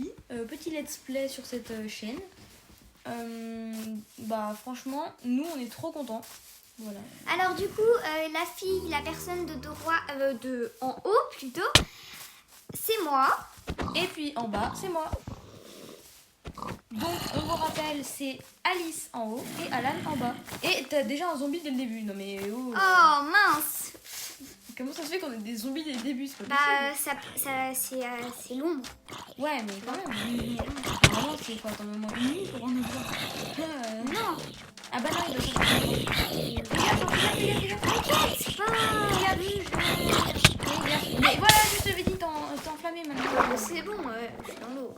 survie, petit let's play sur cette chaîne. Bah franchement, nous on est trop contents. Voilà. Alors du coup, la personne de droit, en haut plutôt, c'est moi. Et puis en bas, c'est moi. Donc on vous rappelle, c'est Alice en haut et Alan en bas. Et t'as déjà un zombie dès le début. Non mais oh. Oh mince. Comment ça se fait qu'on ait des zombies dès le début? C'est pas possible. C'est l'ombre. Ouais mais quand même. Vraiment c'est quoi? Attends, moment une minute pour en avoir. Non. Ah bah non, il doit sortir. Mais voilà, je te l'avais dit, t'es enflammé maintenant. C'est bon, je suis dans l'eau.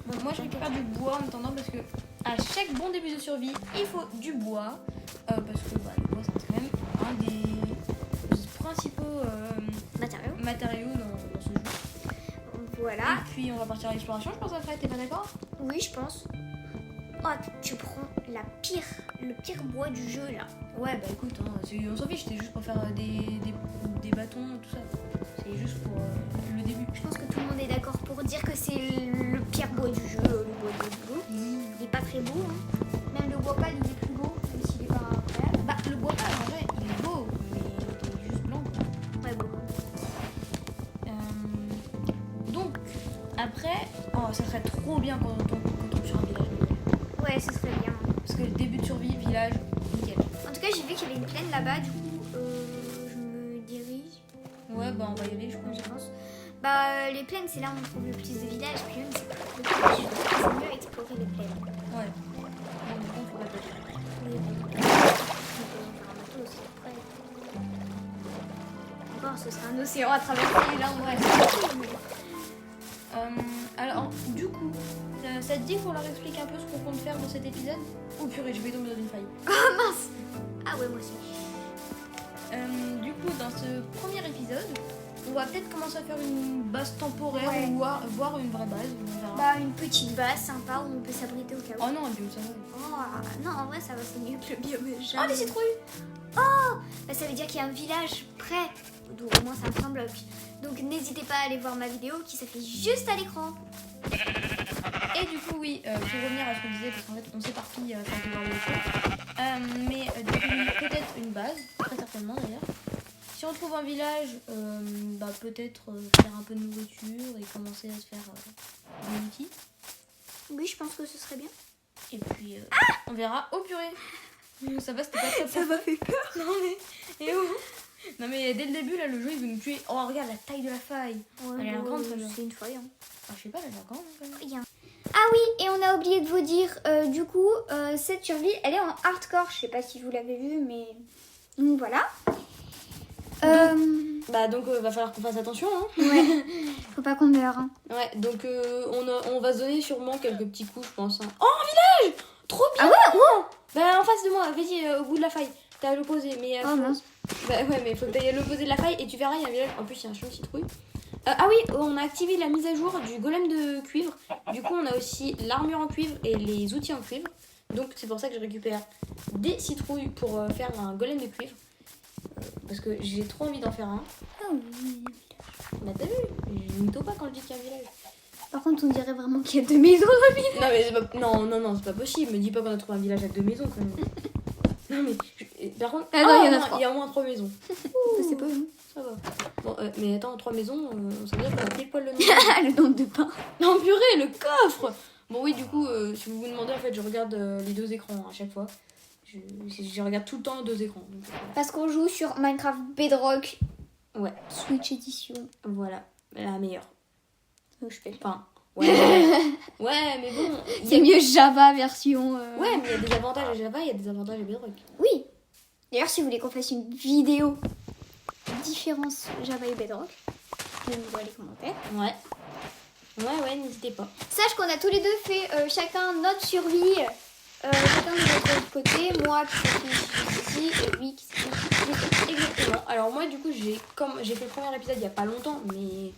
Bon, moi je récupère du bois en attendant parce que à chaque bon début de survie, il faut du bois. Parce que bah, le bois c'est quand même un des principaux matériaux dans ce jeu. Voilà. Et puis on va partir à l'exploration, je pense après, t'es pas d'accord? Oui, je pense. Oh, tu prends le pire bois du jeu là. Ouais, bah écoute, on s'en fiche, c'était juste pour faire des bâtons, tout ça. C'est juste pour le début. Je pense que tout le monde est d'accord pour dire que c'est le pire bois du jeu, le bois de boulot. Il est pas très beau, hein. Même le bois pâle, il est plus beau, même s'il est pas incroyable. Bah, le bois pâle, en vrai, il est beau, mais il est juste blanc. Ouais, beau. Donc, après, ça serait trop bien quand on tombe sur un village. Ouais, ce serait bien. Parce que le début de survie, village, nickel. En tout cas, j'ai vu qu'il y avait une plaine là-bas, du coup, je me dirige. Ouais, bah on va y aller, je pense. Bah, les plaines, c'est là où on trouve le plus de villages, puis même, c'est plus proche. C'est mieux à explorer les plaines. Ouais. Bon, du coup, on faut la pêche. Oui, on peut faire un bateau aussi après. Encore, ce serait un océan à traverser, là, on va Alors, du coup, ça te dit qu'on leur explique un peu ce qu'on compte faire dans cet épisode? Oh purée, je vais tomber dans une faille. Oh mince. Ah ouais, moi aussi. Du coup, dans ce premier épisode, on va peut-être commencer à faire une base temporaire Ouais. ou voir une vraie base. On verra. Bah, une petite base sympa où on peut s'abriter au cas où. Oh non, Dieu, ça va. Oh, non, en vrai, ça va, c'est mieux que le biome. Oh, les citrouilles! Bah, ça veut dire qu'il y a un village près, d'où au moins ça me semble. Donc, n'hésitez pas à aller voir ma vidéo qui s'affiche juste à l'écran. Et du coup, oui, pour revenir à ce qu'on disait, parce qu'en fait, on s'éparpille quand on parle de choses. Mais du coup, oui, peut-être une base, très certainement d'ailleurs. Si on trouve un village, bah, peut-être faire un peu de nourriture et commencer à se faire des outils. Oui, je pense que ce serait bien. Et puis, on verra. Oh purée! Ça va, c'était pas top. Ça m'a fait peur. Non mais, et oh! Non mais dès le début, là, le jeu, il veut nous tuer. Oh, regarde la taille de la faille. Ouais, Elle est grande, celle-là. c'est une faille. Hein. Ah, je sais pas, elle est grande quand même. Rien. Ah oui, et on a oublié de vous dire, du coup, cette survie, elle est en hardcore. Je sais pas si vous l'avez vu, mais donc voilà. Bah donc va falloir qu'on fasse attention hein. Ouais, faut pas qu'on meure. Hein. Ouais, donc on va se donner sûrement quelques petits coups, je pense. Hein. Oh, un village! Trop bien! Ah ouais, ouais. Bah en face de moi, vas-y, au bout de la faille. T'as à l'opposé, mais... Oh mince. Bah ouais, mais faut que t'ailles à l'opposé de la faille et tu verras, il y a un village. En plus, il y a un champ de citrouille. Ah oui, on a activé la mise à jour du golem de cuivre. Du coup, on a aussi l'armure en cuivre et les outils en cuivre. Donc c'est pour ça que je récupère des citrouilles pour faire un golem de cuivre. Parce que j'ai trop envie d'en faire un. Ah oui. Bah t'as vu, je mytho pas quand je dis qu'il y a un village. Par contre, on dirait vraiment qu'il y a 2 maisons dans le village. Non mais c'est pas... non, c'est pas possible. Me dis pas qu'on a trouvé un village avec 2 maisons quand même. Non mais par contre, Ah non, il y en a 3. Il y a au moins 3 maisons. C'est pas bon. Ça va. Bon, mais attends, 3 maisons, ça veut dire qu'on a pile poil le nombre. Le nombre de pains. Non purée, le coffre. Bon oui, du coup, si vous vous demandez, en fait, je regarde les 2 écrans à chaque fois. Je regarde tout le temps 2 écrans. Donc, Parce qu'on joue sur Minecraft Bedrock. ouais. Switch Edition. Voilà, la meilleure. Je fais Enfin, ouais. Ouais, mais bon. C'est mieux Java version. Ouais, mais il y a des avantages à Java, il y a des avantages à Bedrock. Oui. D'ailleurs, si vous voulez qu'on fasse une vidéo différence Java et Bedrock, dites-nous dans les commentaires. Ouais. Ouais, n'hésitez pas. Sache qu'on a tous les deux fait chacun notre survie, chacun de notre côté. Moi qui s'affiche ici et lui qui s'affiche ici. Exactement. Alors moi, du coup, j'ai fait le premier épisode il y a pas longtemps, mais de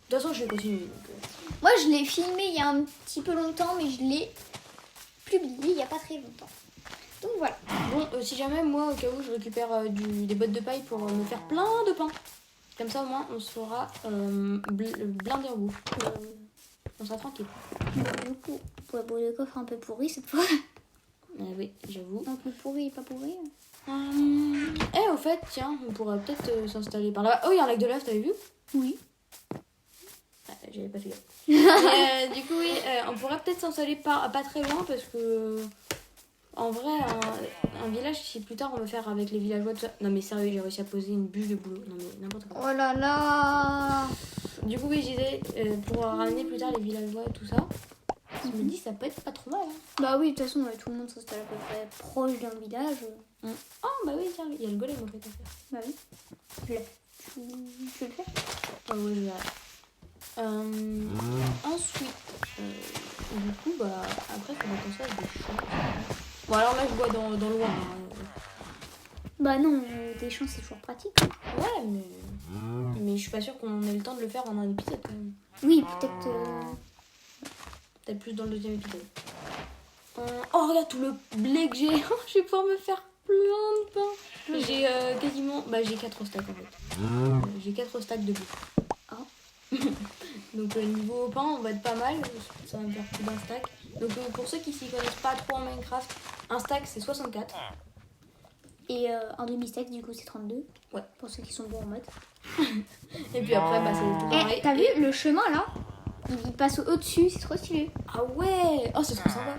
toute façon, je vais continuer. Donc, Moi, je l'ai filmé il y a un petit peu longtemps, mais je l'ai publié il n'y a pas très longtemps. Donc voilà. Bon, si jamais, moi, au cas où, je récupère des bottes de paille pour me faire plein de pain. Comme ça, au moins, on sera blindé en bouffe. on sera tranquille. Du coup, pour le coffre un peu pourri cette fois. Ah oui, j'avoue. Un peu pourri et pas pourri. Au fait, tiens, on pourrait peut-être s'installer par là. Oh, il y a un lac de lave, t'avais vu? Oui. J'avais pas fait gaffe. Mais, du coup, oui, on pourrait peut-être s'installer pas très loin parce que, en vrai, un village, si plus tard on va faire avec les villageois, tout ça. Non, mais sérieux, j'ai réussi à poser une bûche de boulot. Non, mais n'importe quoi. Oh là là. Du coup, oui, je disais, pour ramener plus tard les villageois et tout ça, je me dis, ça peut être pas trop mal. Hein. Bah oui, de toute façon, tout le monde s'installe à peu près proche d'un village. Oh, bah oui, tiens, il y a le golem en fait à faire. Bah oui. Tu le fais? Ah oui, je vais. Ensuite, du coup, bah, après, ça va qu'on fasse des champs. Bon, alors là, je vois dans le loin. Bah non, des champs, c'est toujours pratique. Ouais, mais je suis pas sûre qu'on ait le temps de le faire en un épisode quand même. Oui, peut-être. Peut-être plus dans le deuxième épisode. Oh, regarde tout le blé que j'ai. Je vais pouvoir me faire plein de pain. J'ai quasiment. Bah, j'ai 4 stacks en fait. J'ai 4 stacks de blé. Donc, niveau pain, on va être pas mal. Ça va me faire plus d'un stack. Donc, pour ceux qui s'y connaissent pas trop en Minecraft, un stack c'est 64. Et un demi-stack, du coup, c'est 32. Ouais. Pour ceux qui sont bons en maths. Et puis après, bah, c'est tout pareil. T'as vu le chemin là? Il passe au-dessus, c'est trop stylé. Ah ouais. Oh, c'est trop sympa.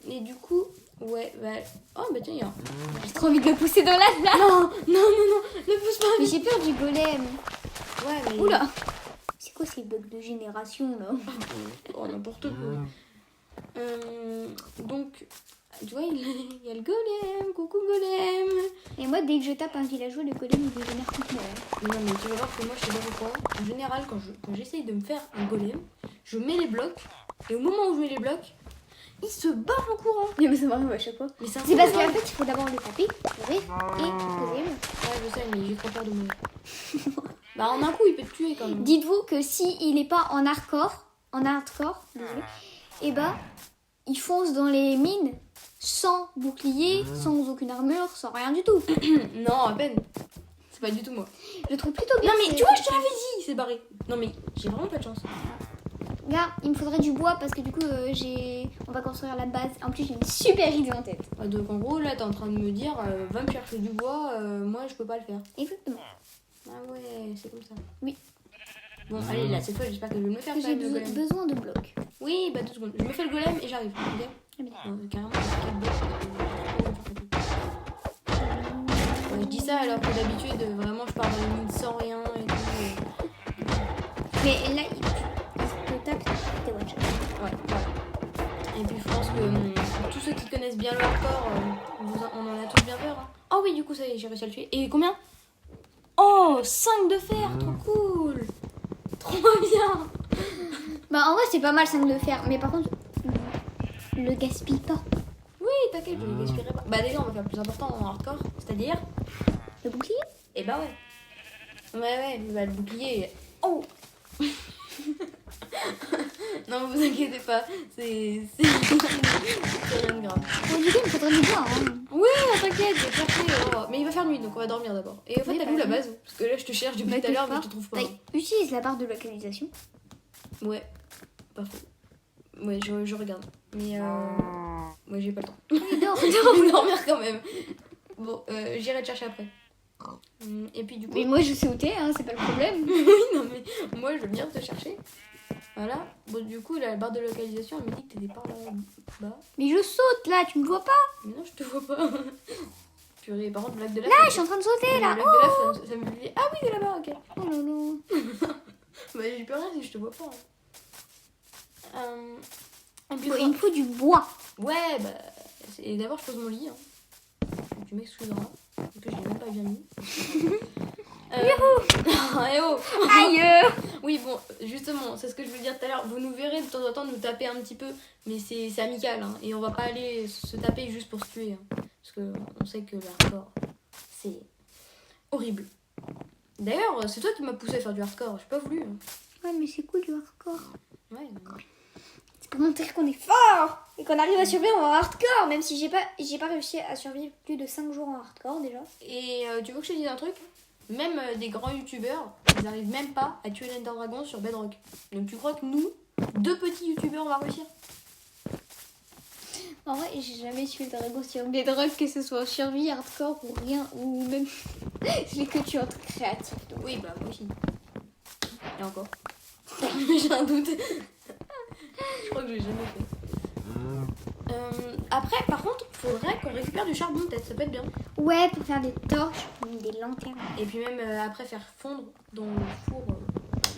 Et du coup, ouais, bah... Oh, bah tiens, il y a... J'ai trop envie de le pousser dans la lave. Non, ne pousse pas. Mais j'ai peur du golem. Ouais, mais... Oula. C'est quoi ces bugs de génération là? Oh, n'importe quoi. Donc, tu vois, il y a le golem. Coucou, golem. Et moi, dès que je tape un villageois, le golem il génère tout le Non, mais tu vas voir que moi, je sais pas pourquoi. En général, quand j'essaye de me faire un golem, je mets les blocs. Et au moment où je mets les blocs, il se barre en courant. Mais ça m'arrive à chaque fois. Mais C'est parce qu'en fait, il faut d'abord le taper, ouvrir et poser. Ouais, je sais, mais j'ai trop peur de mourir. Bah, en un coup, il peut te tuer quand même. Dites-vous que si il est pas en hardcore, désolé, et bah, il fonce dans les mines sans bouclier, sans aucune armure, sans rien du tout. Non, à peine. C'est pas du tout moi. Je le trouve plutôt bien. Non, mais tu vois, je te l'avais dit, il s'est barré. Non, mais j'ai vraiment pas de chance. Regarde, il me faudrait du bois parce que du coup, on va construire la base. En plus, j'ai une super idée en tête. Donc en gros, là, t'es en train de me dire, va me chercher du bois, moi, je peux pas le faire. Exactement. Ah ouais, c'est comme ça. Oui. Bon, allez, là, cette fois, j'espère que je vais me le faire. J'ai le golem. besoin de blocs. Oui, bah 2 secondes. Je me fais le golem et j'arrive. Ok. Ah, bien. Carrément, je dis ça alors que d'habitude, vraiment, je pars dans les mines sans rien et tout. Mais là, il te tape, t'es one shot. Ouais, voilà. Et puis, je pense que tous ceux qui connaissent bien le hardcore, on en a tous bien peur. Hein. Oh oui, du coup, ça y est, j'ai réussi à le tuer. Et combien? Oh, 5 de fer, trop cool. Trop bien. Bah, en vrai, c'est pas mal 5 de fer. Mais par contre, le gaspille pas. Oui, t'inquiète, je les gaspillerai pas. Bah déjà, on va faire plus important en hardcore, c'est-à-dire... Le bouclier? Eh bah ouais. Ouais, bah, le bouclier... Oh. Non, vous inquiétez pas, c'est rien de grave. Bon, du coup, il me faudrait du bois. Hein. Oui, t'inquiète, je vais chercher. Mais il va faire nuit, donc on va dormir d'abord. Et en fait, Oui, t'as bah vu la oui. base? Parce que là, je te cherche depuis tout à l'heure, mais je te trouve pas. Utilise la barre de localisation. Ouais, pas faux. Ouais, je regarde. Mais ouais, j'ai pas le temps. Oui, dors. Je vais dormir quand même. Bon, j'irai te chercher après. Et puis du coup... Mais moi, je sais où t'es, hein, c'est pas le problème. Oui, non mais moi je veux bien te chercher. Voilà. Bon, du coup, la barre de localisation, elle me dit que t'étais par là-bas. Mais je saute là, tu me vois pas? Mais non, je te vois pas. Purée, par contre, le lac de lave... Là, je suis en train de sauter là. Le lac de lave, ça me dit... Ah oui, t'es là-bas, ok. Oh non, non. Bah, j'ai plus rien si je te vois pas. Et puis, Il me faut du bois. ouais, bah... Et d'abord, je pose mon lit. Hein. Tu m'excuseras. En plus, je l'ai même pas bien mis. Eh oh. Aïe. Oui, bon, justement, c'est ce que je voulais dire tout à l'heure. Vous nous verrez de temps en temps nous taper un petit peu, mais c'est amical, hein, et on va pas aller se taper juste pour se tuer. Hein, parce qu'on sait que l'hardcore, c'est horrible. D'ailleurs, c'est toi qui m'as poussé à faire du hardcore, j'ai pas voulu. Hein. Ouais, mais c'est cool du hardcore. Ouais, C'est pour montrer qu'on est fort et qu'on arrive à survivre en hardcore, même si j'ai pas réussi à survivre plus de 5 jours en hardcore déjà. Et tu veux que je te dise un truc? Même des grands youtubeurs, ils n'arrivent même pas à tuer l'Ender Dragon sur Bedrock. Donc tu crois que nous, 2 petits youtubeurs, on va réussir? En vrai, j'ai jamais tué le dragon sur Bedrock, que ce soit en survie, hardcore ou rien, ou même je l'ai que tué en truc créatif. Donc. Oui, bah moi aussi. Et encore. J'ai un doute. Je crois que je l'ai jamais fait. Après, par contre, faudrait qu'on récupère du charbon, peut-être, ça peut être bien. Ouais, pour faire des torches, des lanternes. Et puis même après faire fondre dans le four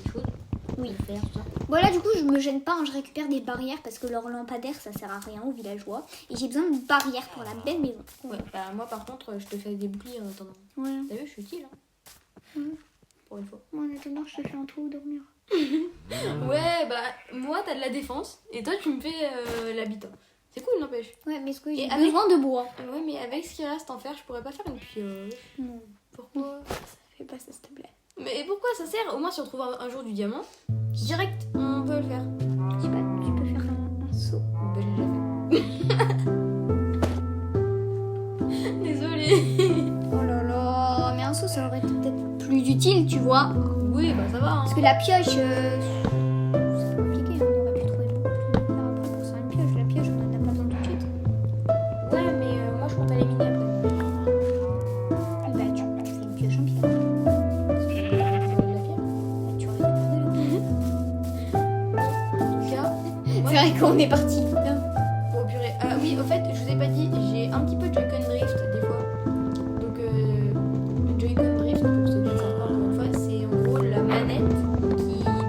des choses. Oui. Le fer, tout ça. Bon là du coup je me gêne pas, hein, je récupère des barrières parce que leur lampadaire ça sert à rien aux villageois. Et j'ai besoin de barrières pour la belle maison. Ouais, bah moi par contre, je te fais des boucliers en attendant. Voilà. T'as vu, je suis utile, hein. Pour une fois. Moi en attendant je te fais un trou où dormir. Ouais, bah moi t'as de la défense et toi tu me fais l'habitat. C'est cool, n'empêche. Ouais mais est-ce que j'ai Et avec- besoin de bois? Ouais, mais avec ce qui reste en fer, je pourrais pas faire une pioche. Non, Pourquoi? fais pas ça s'il te plaît. Mais pourquoi ça sert? Au moins si on trouve un jour du diamant, direct on peut le faire. Je sais pas, tu peux faire un saut. Bah je l'ai déjà fait. Désolée. Oh là là, mais un saut ça aurait été peut-être plus utile tu vois. Oui, bah ça va. Hein. Parce que la pioche, c'est compliqué, on aurait pu trouver beaucoup plus de terre après pour faire une pioche. La pioche, on en a pas besoin tout de suite. Ouais, mais moi je compte aller miner après. Bah, tu fais une pioche en pierre. Tu récupères de l'eau. En tout cas, moi, C'est vrai qu'on est parti. oh purée. Oui, au fait, je vous ai pas dit, j'ai un petit peu de Joy-Con drift des fois. Donc, Joy-Con drift, pour ceux qui ne savent pas encore une fois, c'est en gros la manette qui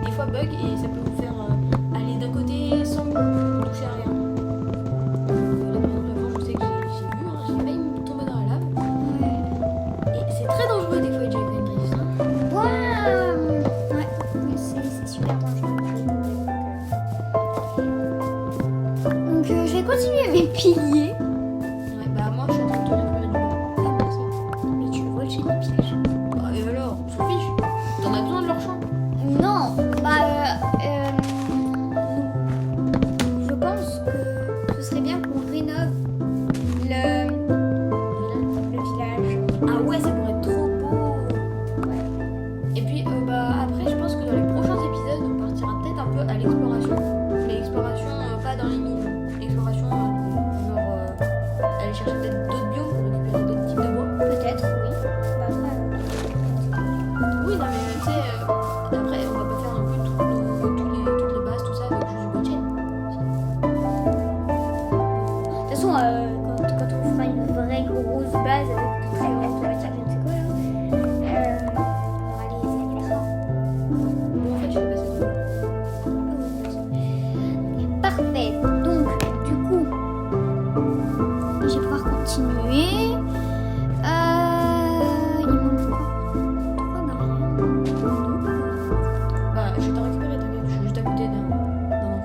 des fois bug et ça peut vous faire aller d'un côté sans toucher à rien. Là, par exemple, je sais que j'ai vu, hein, j'ai failli me tomber dans la lave. Et c'est très dangereux des fois, Joy-Con drift. Hein. Ouais, oui, c'est super dangereux. Donc, je vais continuer mes piliers. Ouais, bah moi je suis en train de te récupérer du bois. Ah, merci. Mais tu le voles chez les pillages. Bah, et alors, on s'en fiche. T'en as besoin de leur champ. Non, je pense que ce serait bien qu'on rénove le village. Ah ouais, ça pourrait être trop beau. Ouais. Et puis bah après je pense que dans les prochains épisodes on partira peut-être un peu à l'exploration. Mais l'exploration pas dans les mines. L'exploration aller chercher peut-être d'autres biomes pour récupérer d'autres types de bois. Peut-être, oui. Bah après, Oui non mais tu sais après on va pas faire non plus toutes les bases tout ça avec juste du bois de chêne. de toute façon, quand on fera une vraie grosse base avec toutes les restes de matière, je ne sais quoi là, on aura les électras. Bon en fait je vais passer tout. Parfait. Donc, du coup, je vais pouvoir continuer. Il manque encore 3 barrières. Bah je vais t'en récupérer t'inquiète, je suis juste à côté d'un enclos.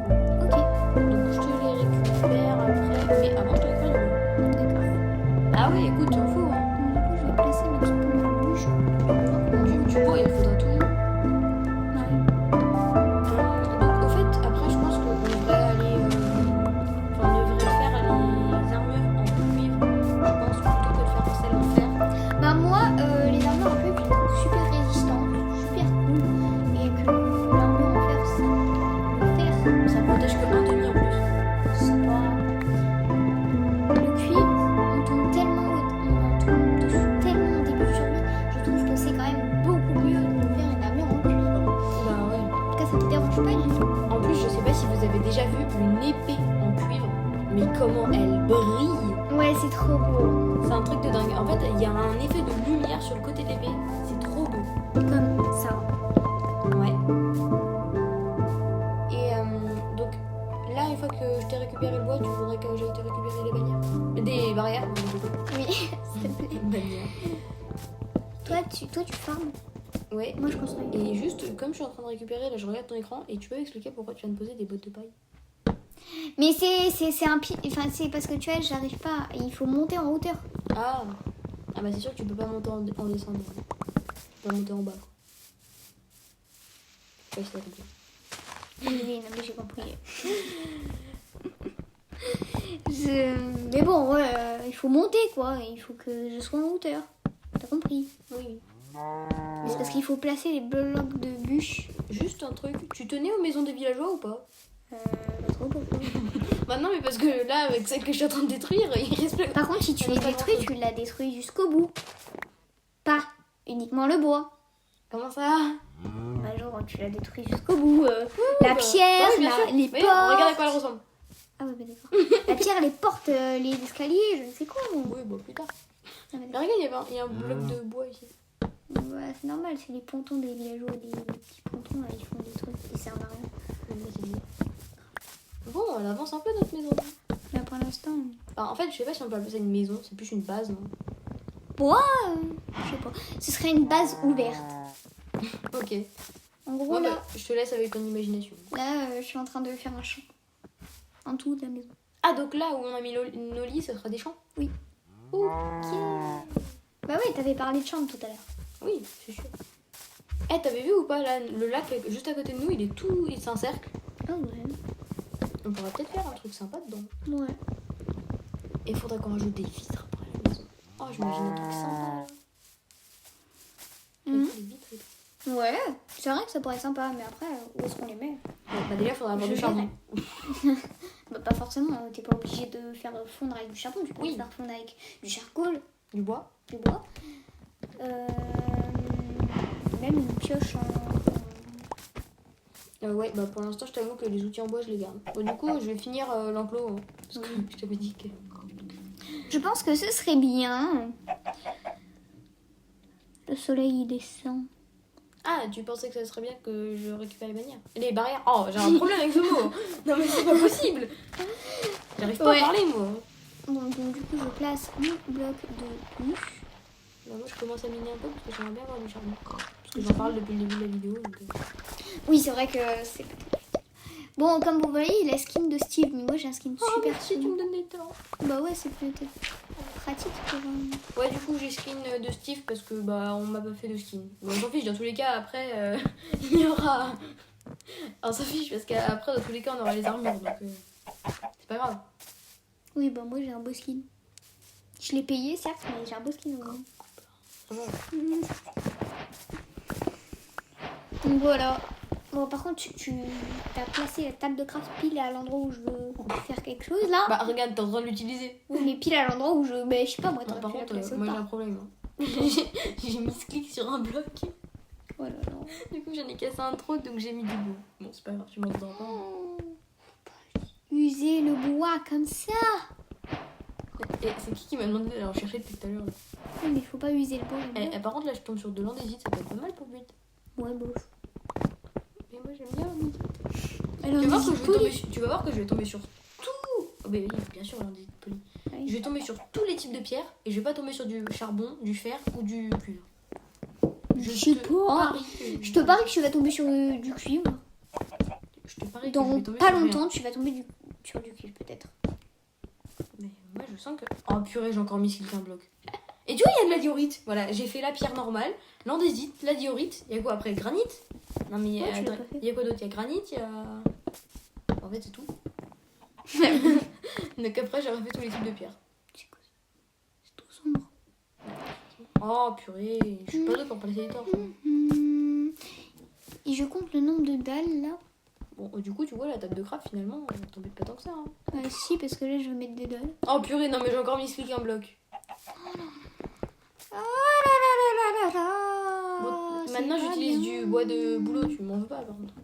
Ok, Donc je te les récupère après, mais avant je te récupère du bois. d'accord. Ah oui écoute, t'en fous hein. Donc, du coup, je vais placer ma petite pompe à bouche. Du bois il me faudra tout. Ouais. Donc au fait, après je pense qu'on devrait aller, enfin on devrait faire les armures en cuivre, je pense, plutôt que de faire celles en fer. Bah moi, les armures en cuivre, je les trouve super résistantes, super cool. Et que l'armure en fer, le fer, Ça protège que un demi en plus. c'est pas... Le cuivre, on tombe tellement, on tombe dessus tellement au début de survie, je trouve que c'est quand même beaucoup mieux de faire une armure en cuivre. Bah ouais. En tout cas, ça te dérange pas du tout. En plus, je sais pas si vous avez déjà vu une épée en cuivre, mais comment elle brille. Ouais, c'est trop beau. C'est un truc de dingue. En fait, il y a un effet de lumière sur le côté de l'épée. C'est trop beau. Comme ça. Ouais. Et donc là, une fois que je t'ai récupéré le bois, tu voudrais que j'aille te récupérer les bannières. Des barrières. Oui, s'il te plaît. Bannières. Toi, tu farmes. Ouais. Moi, je construis. Et juste, comme je suis en train de récupérer, là je regarde ton écran et tu peux m'expliquer pourquoi tu viens de poser des bottes de paille. Mais c'est un pilier. Enfin, c'est parce que tu vois, j'arrive pas. Il faut monter en hauteur. Ah bah c'est sûr que tu peux pas monter en descendant. Tu peux monter en bas. Je sais pas si t'as compris. Oui, non, mais j'ai compris. Mais bon, ouais, il faut monter quoi. Il faut que je sois en hauteur. T'as compris? Oui. Mais c'est parce qu'il faut placer les blocs de bûches. Juste un truc, tu tenais aux maisons des villageois ou pas? Pas trop pourquoi. Bah non, mais parce que là, avec celle que je suis en train de détruire, il reste plus... Par contre, si tu les détruis, tu la détruis jusqu'au bout. Pas uniquement le bois. Comment ça? Bah, genre, tu la détruis jusqu'au bout. La pierre, ouais, bien sûr. les Mais portes. regarde à quoi elle ressemble. Ah ouais, bah d'accord. La pierre, les portes, les escaliers, je ne sais quoi. Moi. Oui, bon, plus tard. Ah, bah, Mais regarde, il y a un bloc de bois ici. ouais, c'est normal, c'est les pontons des villageois, les petits pontons, là, ils font des trucs qui servent à rien. Bon, elle avance un peu notre maison. Là, pour l'instant... Enfin, en fait, je sais pas si on peut appeler ça une maison, c'est plus une base, non? Je sais pas. Ce serait une base ouverte. Ok. En gros, Ouais, là, bah, je te laisse avec ton imagination. je suis en train de faire un champ. En tout de la maison. Ah, donc là où on a mis nos lits, ce sera des champs? Oui. Ok. Bah oui, t'avais parlé de chambre tout à l'heure. Oui, c'est sûr. Eh, t'avais vu ou pas, là, le lac juste à côté de nous, il s'encercle. Ah ouais. On pourrait peut-être faire un truc sympa dedans. Ouais. Et il faudrait qu'on rajoute des vitres après la maison. Oh, j'imagine un truc sympa là. Mhm. Avec des vitres et tout. Ouais, c'est vrai que ça pourrait être sympa, mais après, où est-ce qu'on les met? Bah, déjà, il faudra avoir Je du charbon. Bah pas forcément, t'es pas obligé de faire fondre avec du charbon, tu peux Oui. le faire fondre avec du charcoal, Du bois. du bois. Même une pioche Ouais, bah pour l'instant, je t'avoue que les outils en bois, je les garde. Bon, du coup, je vais finir l'enclos. Hein, parce que je t'avais dit que. Je pense que ce serait bien. Le soleil il descend. Ah, tu pensais que ça serait bien que je récupère les bannières? Les barrières. Oh, j'ai un problème avec ce mot. Non, mais c'est pas possible. J'arrive pas à parler, moi. Donc du coup, je place mon bloc de bûche. Bah, moi, je commence à miner un peu parce que j'aimerais bien avoir du charbon. Parce que j'en parle depuis le début de la vidéo. Donc... Oui, c'est vrai que c'est... Bon, comme vous voyez, il a skin de Steve, mais moi j'ai un skin super merci, tu cool. me donnes des temps. Bah ouais, c'est peut-être pratique pour... Ouais, du coup, j'ai skin de Steve parce que bah on m'a pas fait de skin. Bon, on s'en fiche, dans tous les cas, après, il y aura. On s'en fiche parce qu'après, dans tous les cas, on aura les armures donc c'est pas grave. Oui, bah moi j'ai un beau skin. Je l'ai payé, certes, mais j'ai un beau skin. Vraiment. Ça va. Donc voilà. Bon, par contre, tu as placé la table de craft pile à l'endroit où je veux faire quelque chose là. Bah, regarde, t'es en train de l'utiliser. Oui, mais pile à l'endroit où je. Mais je sais pas, moi, Non, t'aurais par pu la contre, placer moi j'ai autre un part. problème. Hein. J'ai mis ce clic sur un bloc. Oh là là. Du coup, j'en ai cassé un trop donc j'ai mis du bois. Bon, c'est pas grave, tu m'en voudras pas. Oh, user le bois comme ça. Et c'est qui m'a demandé d'aller en chercher depuis tout à l'heure là? Oui, mais faut pas user le bois. Par contre, là, je tombe sur de l'andésite, ça peut être pas mal pour build. Ouais, bof. Mais moi, j'aime bien l'andésite. Alors, Tu vas voir que je vais tomber sur tout. Oh, mais oui, bien sûr, l'andésite poli. oui. Je vais tomber sur tous les types de pierres et je vais pas tomber sur du charbon, du fer ou du cuivre. Je sais pas. parie que- Je te parie que tu vas tomber sur du cuivre. Je te parie que je Dans vais tomber pas sur rien. longtemps, tu vas tomber sur du cuivre peut-être. Mais moi, je sens que. Oh purée, j'ai encore mis qu'un bloc. Et tu vois, il y a de la diorite. Voilà, j'ai fait la pierre normale, l'andésite, la diorite. Il y a quoi après? Granit? Non, mais Ouais, tu l'as pas fait. il y a quoi d'autre? Il y a granit, il y a. En fait, c'est tout. Donc après, j'aurais fait tous les types de pierres. C'est quoi ça? C'est tout sombre. Oh purée, je suis pas douée pour placer les torches. Hein. Et je compte le nombre de dalles là. Bon, du coup, tu vois, la table de craft, finalement, elle t'embête pas tant que ça. Hein. Si, parce que là je vais mettre des dalles. Oh purée, non, mais j'ai encore mis qu'un bloc. Oh là là là là là là. Bon, c'est maintenant, pas j'utilise bien. du bois de boulot, tu m'en veux pas, par contre.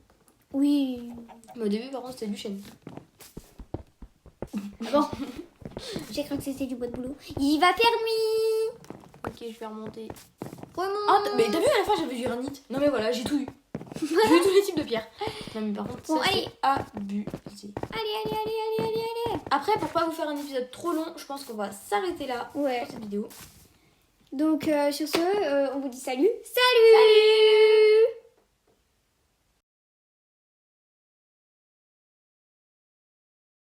Oui. Mais au début, par contre, c'était du chêne. Bon. J'ai cru que c'était du bois de boulot. Il va faire nuit. Ok, je vais remonter. Remonte. Ah, mais t'as vu à la fin, j'avais du granit. Non, mais voilà, j'ai tout eu. J'ai eu tous les types de pierres. Non, mais par contre, Bon, ça, allez. c'est abusé. Allez. Après, pour pas vous faire un épisode trop long, je pense qu'on va s'arrêter là Ouais. pour cette vidéo. Donc sur ce, on vous dit salut. Salut.